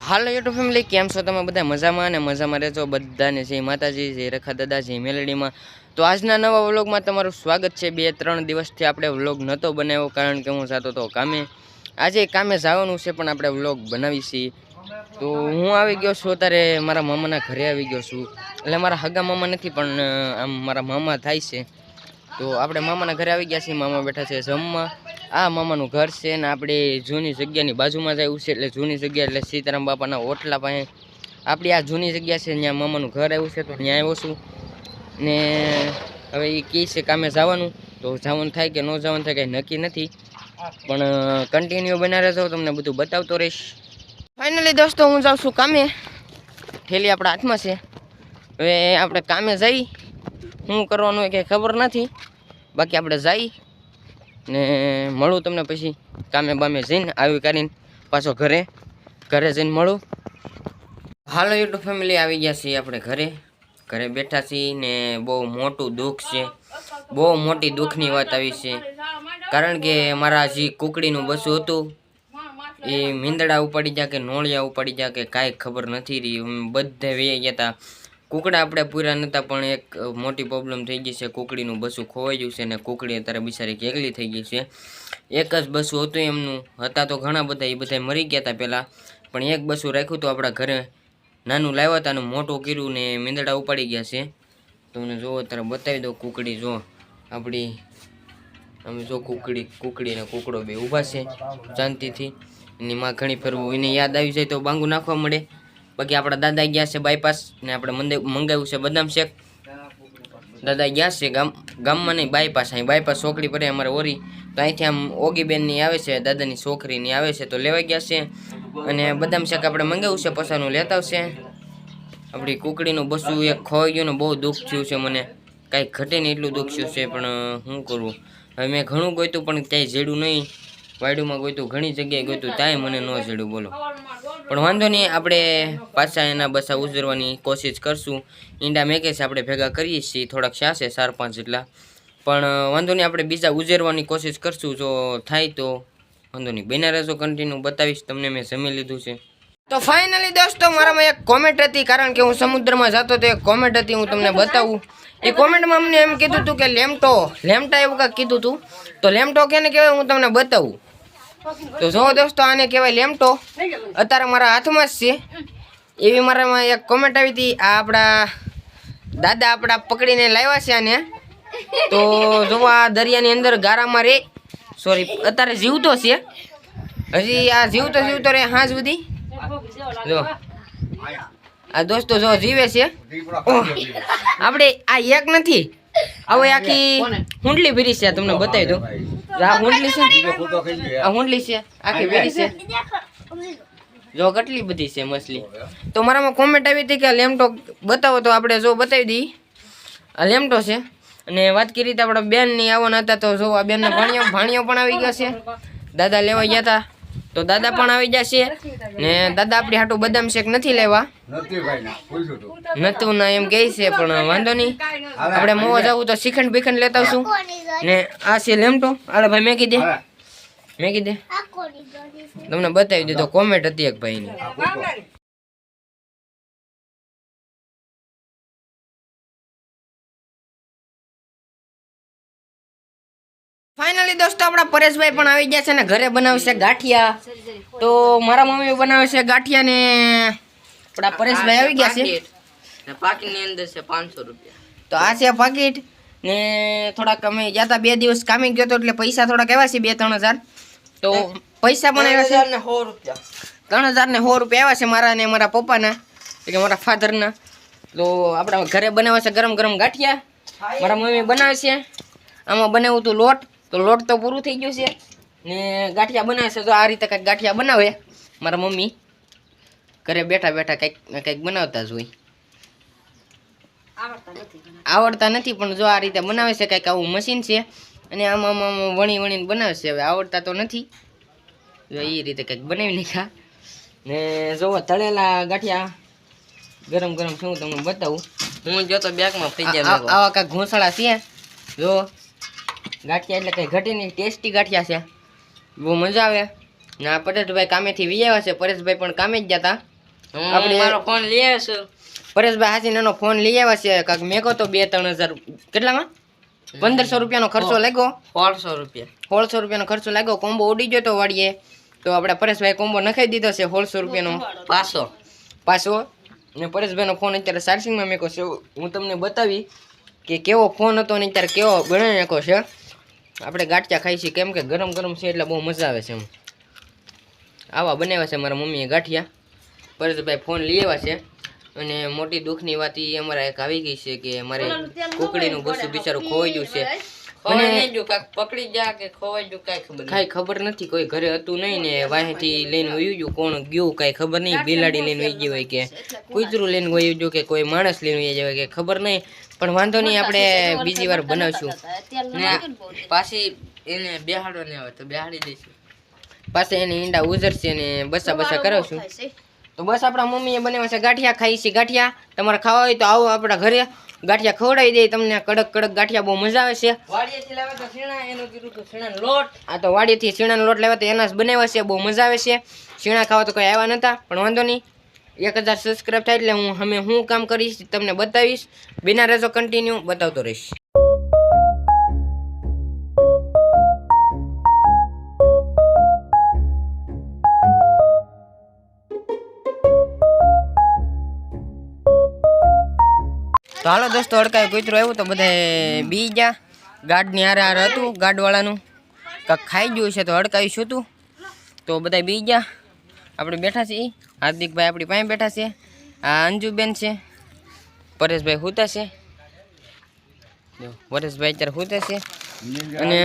હાલો YouTube family, કેમ છો તમે બધા? મજામાં અને મજામાં રહેજો બધાને. જય માતાજી, જય રખા દાદા, જય મેલડીમાં. તો આજના નવા વ્લોગમાં તમારું સ્વાગત છે. 2-3 દિવસથી આપણે વ્લોગ નહોતો બનાવ્યો કારણ કે હું જતો હતો કામે. આજે કામે જવાનું છે પણ આપણે વ્લોગ બનાવી છીએ. તો હું આવી ગયો છું અત્યારે મારા મામાના ઘરે આવી ગયો છું. એટલે મારા હગા મામા નથી પણ આમ મારા મામા થાય છે. તો આપણે મામાના ઘરે આવી ગયા છીએ. મામા બેઠા છે જમવા. આ મામાનું ઘર છે ને આપણે જૂની જગ્યાની બાજુમાં જ આવ્યું છે. એટલે જૂની જગ્યા એટલે સીતારામ બાપાના ઓટલા પાસે આપણી આ જૂની જગ્યા છે. ત્યાં મામાનું ઘર આવ્યું છે તો ત્યાં આવ્યો છું. ને હવે એ કહે છે કામે જવાનું, તો જવાનું થાય કે ન જવાનું થાય કંઈ નક્કી નથી, પણ કન્ટિન્યુ બના રહેજો, તમને બધું બતાવતો રહીશ. ફાઇનલી દોસ્તો હું જાઉં છું કામે. થેલી આપણા હાથમાં છે. હવે આપણે કામે જઈ શું કરવાનું હોય કંઈ ખબર નથી. બાકી આપણે જઈ ને મળું તમને પછી કામે બામે જઈને આવી કરીને પાછો ઘરે જઈને મળું. હાલો યુટ્યુબ ફેમિલી, આવી ગયા છીએ આપણે ઘરે બેઠા છીએ ને બહુ મોટું દુઃખ છે. બહુ મોટી દુઃખની વાત આવી છે. કારણ કે મારા જે કુકડીનું બસું હતું એ મીંદડા ઉપાડી ગયા કે નોળિયા ઉપાડી ગયા કે કાંઈ ખબર નથી રહી. બધે વહી ગયા હતા. કુકડા આપણે પૂરા નહોતા પણ એક મોટી પ્રોબ્લેમ થઈ ગઈ છે. કુકડીનું બસું ખોવાઈ ગયું છે ને કુકડી અત્યારે બિચારી એકલી થઈ ગઈ છે. એક જ બસું હતું એમનું. હતા તો ઘણા બધા, એ બધા મરી ગયા હતા પહેલાં, પણ એક બસું રાખ્યું તો આપણા ઘરે નાનું લાવ્યા હતા અને મોટું કર્યું ને મીંદડા ઉપાડી ગયા છે. તમને જો અત્યારે બતાવી દો. કુકડી જો આપણી, અમે જો કુકડી ને કુકડો બે ઊભા છે શાંતિથી. એની માં ઘણી ફરવું, એને યાદ આવી જાય તો બાંગુ નાખવા મળે. બાકી આપણા દાદા ગયા છે બાયપાસ ને આપણે મંગાવ્યું છે બદામ શેક. દાદા ગયા છે ગામમાં નહીં, બાયપાસ. અહીં બાયપાસ છોકરી પડે અમારે ઓરી, તો અહીંથી આમ ઓગીબેનની આવે છે, દાદાની છોકરીની આવે છે, તો લેવા ગયા છે. અને બદામ શેક આપણે મંગાવ્યું છે, પસાનું લેતા આવશે. આપણી કુકડીનું બસું એક ખોવાઈ ગયું ને બહુ દુઃખ થયું છે મને. કાંઈ ઘટે નહીં એટલું દુઃખ થયું છે, પણ શું કરવું હવે. મેં ઘણું ગોતું પણ ક્યાંય જેડું નહીં. વાયડુમાં ગોતું, ઘણી જગ્યાએ ગોતું, ત્યાંય મને ન જેડું, બોલો. પણ વાંધો નહીં, આપણે પાછા એના બસા ઉજરવાની કોશિશ કરશું. ઈંડા મેકે છે આપણે ભેગા કરીએ છીએ, થોડાક શાશે 4-5 જેટલા. પણ વાંધો નહીં, આપણે બીજા ઉજરવાની કોશિશ કરશું. જો થાય તો વાંધો નહીં, બન્યા રહેજો, કન્ટિન્યુ બતાવીશ તમને. મેં જમી લીધું છે. તો ફાઇનલી દોસ્તો મારામાં એક કોમેન્ટ હતી, કારણ કે હું સમુદ્રમાં જતો તો એક કોમેન્ટ હતી, હું તમને બતાવું. એ કોમેન્ટમાં અમને એમ કીધું હતું કે લેમટા એવું કાંઈક કીધું હતું. તો લેમટો કેને કહેવાય હું તમને બતાવું. તો જો દોસ્તો આને કહેવાય લેમટો. અત્યારે મારા હાથમાં જ છે. એવી મારામાં એક કોમેન્ટ આવી હતી. આ આપણા દાદા આપણા પકડીને લાવ્યા છે આને. તો જો આ દરિયાની અંદર ગારામાં રે, સોરી અત્યારે જીવતો છે. હજી આ જીવતો રે હાંજ સુધી. જો આ દોસ્તો જો જીવે છે. આપણે આ એક નથી, હવે આખી હુંડલી ભરી છે. તમને બતાવી દઉં. આ હુંડલી છે, આ હુંડલી છે આખી ભરી છે. જો કેટલી બધી છે મછલી. તો મારામાં કોમેન્ટ આવી હતી કે લેમટો બતાવો, તો આપણે જો બતાવી દઈએ. આ લેમટો છે. અને વાત કરી હતી આપણા બેનની આવવાના હતા, તો જો આ બેનના ભાણિયો પણ આવી ગયા છે. દાદા લેવા ગયા હતા તો દાદા પણ આવી જશે. ને દાદા આપણી હાટું બદામ શેક નથી લેવા, નતું ના એમ કહે છે, પણ વાંધો નહીં. આપણે મોવા જવું તો શ્રીખંડ બીખંડ લેતા આવશું. ને આ છે લેમટો. આલે ભાઈ મેકી દે. તમને બતાવી દીધો. કોમેન્ટ હતી એક ભાઈની. ફાઇનલી દોસ્તો આપણા પરેશભાઈ પણ આવી ગયા છે ને ઘરે બનાવશે ગાંઠિયા. તો મારા મમ્મી બનાવે છે ગાંઠિયા ને આપણા પરેશભાઈ આવી ગયા છે. પાકીટ ની અંદર છે 500 રૂપિયા. તો આ છે પાકીટ ને થોડાક અમે ગયા હતા 2 દિવસ કામે ગયો તો એટલે પૈસા થોડાક આવ્યા છે 2-3 હજાર. તો પૈસા પણ આવ્યા છે 100 રૂપિયા. 3000 ને 100 રૂપિયા આવ્યા છે મારા ને મારા પપ્પાના, એટલે મારા ફાધરના. તો આપણા ઘરે બનાવે છે ગરમ ગરમ ગાંઠિયા. મારા મમ્મી બનાવે છે. આમાં બનાવ્યું હતું લોટ, તો લોટ તો પૂરું થઈ ગયું છે ને ગાંઠિયા બનાવે છે. તો આ રીતે કંઈક ગાંઠિયા બનાવે મારા મમ્મી. ઘરે બેઠા બેઠા કંઈક બનાવતા જ હોય. આવડતા નથી પણ જો આ રીતે બનાવે છે. કંઈક આવું મશીન છે અને આમાં વણીને બનાવે છે. હવે આવડતા તો નથી, જો એ રીતે કંઈક બનાવી નાખ્યા. ને જો તળેલા ગાંઠિયા ગરમ ગરમ છે. હું તમને બતાવું. હું જો તો બેગમાં થઈ જાય. આવા કાંઈક ઘોંસળા છે. જો ગાંઠિયા એટલે કંઈ ઘટે નહીં, ટેસ્ટી ગાંઠિયા છે, બહુ મજા આવે. ના પરેશભાઈ કામેથી વી આવ્યા છે. પરેશભાઈ પણ કામે જ ગયા હતા. આપણે મારો ફોન લઈ આવ્યો છું પરેશભાઈ હાસીનાનો ફોન લઈ આવ્યા છે કાક મેકો તો 2-3 હજાર કેટલામાં 1500 રૂપિયાનો ખર્ચો લાગ્યો 1600 રૂપિયાનો ખર્ચો લાગ્યો કોમ્બો ઉડી ગયો તો વાડીએ તો આપણે પરેશભાઈ કોમ્બો નખાઈ દીધો છે 1600 રૂપિયાનો પાછો ને પરેશભાઈનો ફોન અત્યારે ચાર્જિંગમાં મેકો છે હું તમને બતાવી કે કેવો ફોન હતો ને અત્યારે કેવો બનાવી નાખો છે આપણે ગાંઠિયા ખાઈ છીએ કેમ કે ગરમ ગરમ છે એટલે બહુ મજા આવે છે એમ આવા બનાવ્યા છે મારા મમ્મીએ ગાંઠિયા પરેશભાઈ ફોન લઈ આવ્યા છે અને મોટી દુઃખની વાત એ અમારા એક આવી ગઈ છે કે અમારે કુકડીનું બસું બિચારું ખોવાઈ ગયું છે મને પકડી જા કે ખોવાઈ ગયું કાંઈ ખબર નથી કોઈ ઘરે હતું નહીં ને વાહેથી લઈને વયું ગયું કોણ ગયું કાંઈ ખબર નહીં બિલાડી લઈને વહી ગઈ હોય કે કૂતરું લઈને વયું ગયું કે કોઈ માણસ લઈને વહી જાય કે ખબર નહીં પણ વાંધો નહીં આપણે બીજી વાર બનાવશું ને પાછી એને બેહાડો ને આવે તો બેહાડી દઈશું પાછી એને ઈંડા ઉજરશે ને બસા કરાવશું તો બસ આપણા મમ્મીએ બનાવ્યા છે ગાંઠિયા ખાઈ છે ગાંઠિયા તમારે ખાવા હોય તો આવો આપણા ઘરે ગાંઠિયા ખવડાવી દે તમને કડક ગાંઠિયા બહુ મજા આવે છે વાડીએથી લાવ્યા તો શીણા એનું કીધું તો શીણાનો લોટ આ તો વાડીએથી શીણાનો લોટ લાવ્યા તો એના જ બનાવ્યા છે બહુ મજા આવે છે શીણા ખાવા તો કોઈ આવ્યા નતા પણ વાંધો નહીં 1000 સબસ્ક્રાઇબ થાય એટલે હું કામ કરીશ તમને બતાવીશ બિના રહેજો કન્ટિન્યુ બતાવતો રહીશ તો હાલો દોસ્તો અડકાય કૂતરું આવ્યું તો બધા બી ગયા ગાર્ડની હારે હતું ગાર્ડવાળાનું કાંક ખાઈ ગયું છે તો અડકાવીશું હતું તો બધા બી ગયા આપણે બેઠા છીએ હાર્દિકભાઈ આપણી પાસે બેઠા છે આ અંજુબેન છે પરેશભાઈ સૂતા છે પરેશભાઈ અત્યારે સૂતા છે અને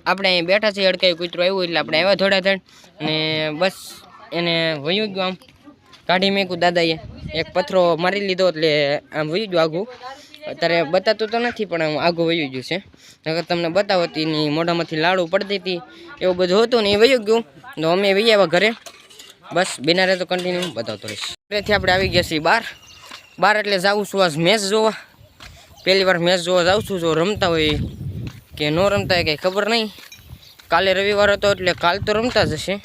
આપણે અહીં બેઠા છીએ અડકાયું કૂતરું આવ્યું એટલે આપણે આવ્યા થોડા અને બસ એને વયું ગયું આમ કાઢી મેકું દાદાએ એક પથરો મારી લીધો એટલે આમ વયું ગયું આઘું અત્યારે બતાતું તો નથી પણ આમ આઘું વયું ગયું છે નકર તમને બતાવતી એની મોઢામાંથી લાડુ પડતી હતી એવું બધું હતું ને એ વયું ગયું તો અમે વહી આવ્યા ઘરે બસ બિના રહે તો કન્ટિન્યુ બતાવતો રહીશ ઘરેથી આપણે આવી ગયા છીએ બહાર એટલે જાઉં છું આજ મેચ જોવા પહેલી વાર મેચ જોવા જાઉં છું જો રમતા હોય કે ન રમતા હોય કંઈ ખબર નહીં કાલે રવિવાર હતો એટલે કાલ તો રમતા જ હશે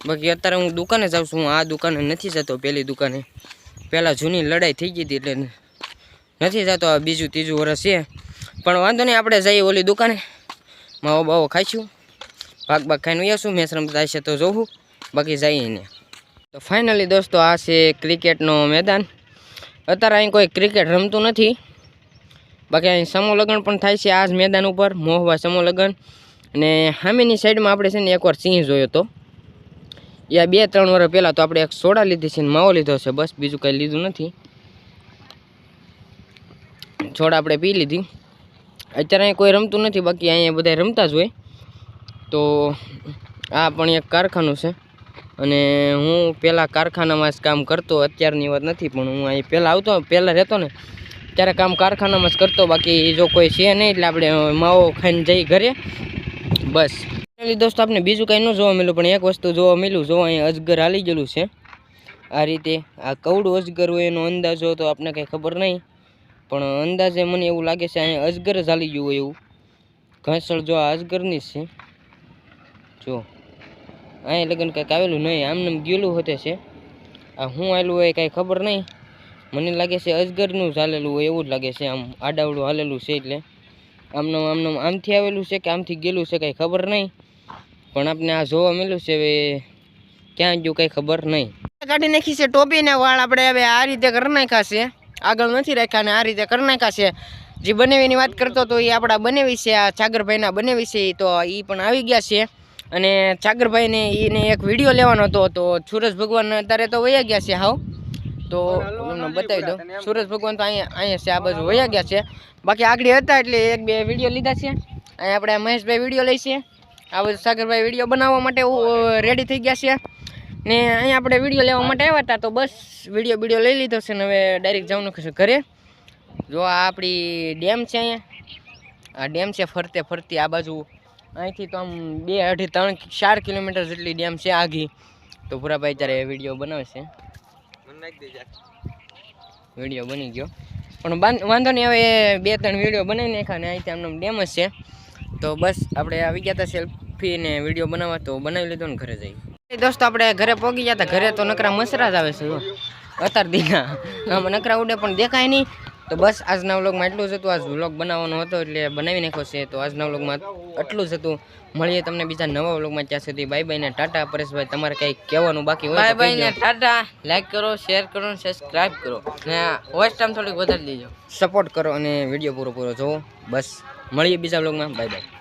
બાકી અત્યારે હું દુકાને જાઉં છું હું આ દુકાને નથી જતો પહેલી દુકાને પહેલાં જૂની લડાઈ થઈ ગઈ હતી એટલે નથી જતો આ બીજું ત્રીજું વર્ષ છે પણ વાંધો નહીં આપણે જઈએ ઓલી દુકાને માવો બાવો ખાઈશું ભાગ ખાઈને આવશું મેચ રમતા હશે તો જોવું બાકી જઈએ ને તો ફાઇનલી દોસ્તો આ છે ક્રિકેટનો મેદાન અત્યારે અહીં કોઈ ક્રિકેટ રમતું નથી બાકી અહીં સમૂહ લગ્ન પણ થાય છે આ જ મેદાન ઉપર મોહવા સમૂહ લગ્ન અને સામેની સાઈડમાં આપણે છે ને એકવાર સિંહ જોયો હતો યા 2-3 વર્ષ પહેલાં તો આપણે એક સોડા લીધી છે ને માવો લીધો છે બસ બીજું કંઈ લીધું નથી સોડા આપણે પી લીધી અત્યારે અહીં કોઈ રમતું નથી બાકી અહીંયા બધા રમતા જ હોય તો આ પણ એક કારખાનું છે અને હું પહેલાં કારખાનામાં જ કામ કરતો અત્યારની વાત નથી પણ હું અહીં પહેલાં રહેતો ને ત્યારે કામ કારખાનામાં જ કરતો બાકી જો કોઈ છે નહીં એટલે આપણે માવો ખાઈને જઈ ઘરે બસ દોસ્તો આપણે બીજું કંઈ ન જોવા મળ્યું પણ એક વસ્તુ જોવા મળ્યું જો અહીંયા અજગર હાલી ગયેલું છે આ રીતે આ કવડું અજગર હોય એનો અંદાજો તો આપણે કંઈ ખબર નહીં પણ અંદાજે મને એવું લાગે છે અહીંયા અજગર જ હાલી ગયું હોય એવું ઘાસળ જો આ અજગરની જ છે જો અહીંયા લગન કંઈક આવેલું નહીં આમને ગયેલું હોતે છે આ શું આવેલું હોય કાંઈ ખબર નહીં મને લાગે છે અજગરનું જ હાલેલું હોય એવું જ લાગે છે આમ આડાવડું હાલેલું છે એટલે આમનું આમથી આવેલું છે કે આમથી ગયેલું છે કંઈ ખબર નહીં પણ આપણે આ જોવા મળ્યું છે હવે ક્યાં ગયું કંઈ ખબર નહીં કાઢી નાખી છે ટોપીને વાળ આપણે હવે આ રીતે કરી નાખ્યા છે આગળ નથી રાખ્યા ને આ રીતે કરી નાખ્યા છે જે બનાવીની વાત કરતો તો એ આપણા બનાવી છે આ છાગરભાઈના બનાવી છે તો એ પણ આવી ગયા છે અને છાગરભાઈને એને એક વિડીયો લેવાનો હતો તો સૂરજ ભગવાન અત્યારે તો વયા ગયા છે હાવ તો તમને બતાવી દો સૂરજ ભગવાન તો અહીંયા છે આ બાજુ વયા ગયા છે બાકી આગળ હતા એટલે 1-2 વિડીયો લીધા છે અહીંયા આપણે મહેશભાઈ વિડીયો લઈ છે આ બધું સાગરભાઈ વિડીયો બનાવવા માટે રેડી થઈ ગયા છે ને અહીંયા આપણે વિડીયો લેવા માટે આવ્યા હતા તો બસ વિડીયો લઈ લીધો છે ને હવે ડાયરેક્ટ જવાનું છે ઘરે જો આ આપણી ડેમ છે અહીંયા આ ડેમ છે ફરતી આ બાજુ અહીંથી તો આમ 2, 2.5, 3, 4 કિલોમીટર જેટલી ડેમ છે આઘી તો પૂરાભાઈ અત્યારે વિડીયો બનાવે છે વિડીયો બની ગયો પણ વાંધો નહીં હવે 2-3 વિડીયો બનાવી નાખ્યા ને અહીંથી આમનો ડેમ જ છે તો બસ આપણે આવી ગયા હતા સેલ્ફી ને વિડીયો બનાવવા તો બનાવી લીધો ને ઘરે જઈ દોસ્તો આપણે ઘરે પહોંચી ગયા હતા. ઘરે તો નકરા મસરા જ આવે છે અત્યાર દીના આમાં નકરા ઉડે પણ દેખાય નહીં. તો બસ આજના વ્લોગમાં એટલું જ હતું. આજ વ્લોગ બનાવવાનો હતો એટલે બનાવી નાખ્યો છે. તો આજના વ્લોગમાં એટલું જ હતું. મળીએ તમને બીજા નવા વ્લોગમાં. ત્યાં સુધી બાય બાય ને ટાટા. પરેશભાઈ તમારે કંઈ કહેવાનું બાકી હોય બાય બાય ને ટાટા. લાઈક કરો, શેર કરો, સબસ્ક્રાઇબ કરો ને વોઇસ ટાઈમ થોડીક વધારી દેજો. સપોર્ટ કરો અને વિડીયો પૂરો જોવો. બસ મળીએ બીજા વ્લોગમાં. Bye bye.